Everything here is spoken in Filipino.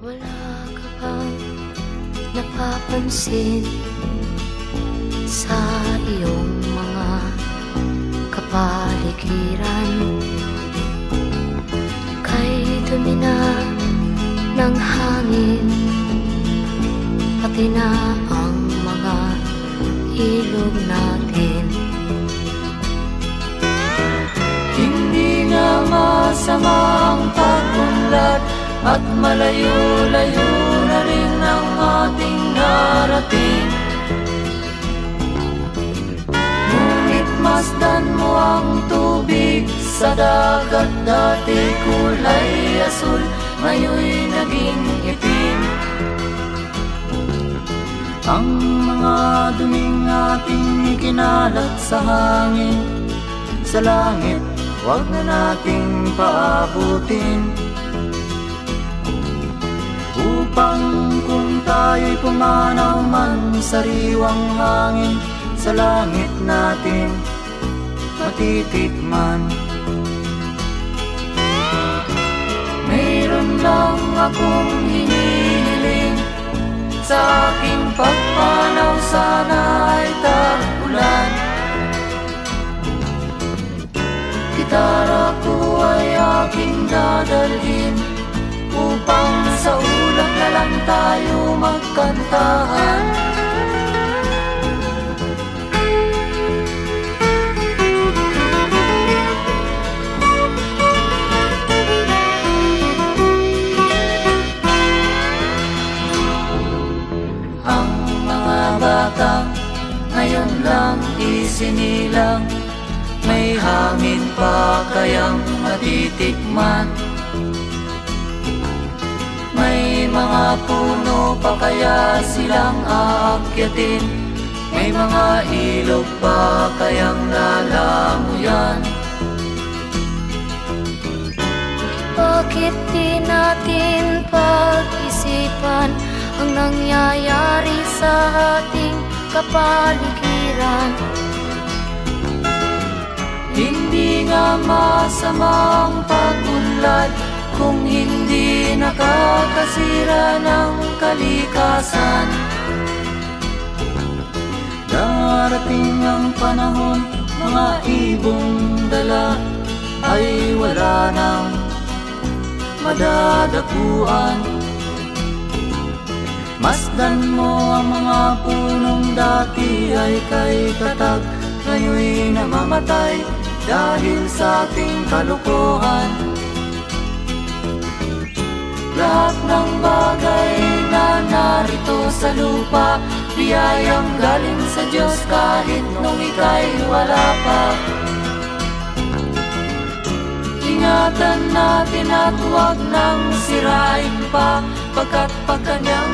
Wala ka bang napapansin sa iyong mga kapaligiran? Kay dumi na ng hangin, pati na ang mga ilog natin. Hindi nga masama ang pag-unlad at malayo-layo na rin ang ating narating. Ngunit masdan mo ang tubig sa dagat, dati kulay asul, ngayon'y naging itim. Ang mga duming ating ikinalat sa hangin, sa langit, huwag na nating paabutin. Upang kung tayo'y pumanaw man sa riwang hangin, sa langit natin matitikman. Mayroon lang akong hinihiling, sa aking pagpanaw sana ay tag-ulan. Gitara ko ay aking dadalhin, upang sa ulap na lang tayo magkantahan. Ang mga batang ngayon lang isinilang, may hangin pa kayang matitikman? May mga puno pa kaya silang aakyatin? May mga ilog pa kayang lalamuyan? Bakit di natin pag-isipan ang nangyayari sa ating kapaligiran? Hindi nga masama ang pag-unlad kung hindi nakakasira ng kalikasan. Darating ang panahon, mga ibong dala ay wala nang madadapuan. Masdan mo ang mga punong dati ay kay tatag, ngayon'y namamatay dahil sa ating kalokohan. Lahat ng bagay na narito sa lupa, biyayang galing sa Diyos kahit nung ika'y wala pa. Ingatan natin at huwag nang sirain pa, pagkat pag kanyang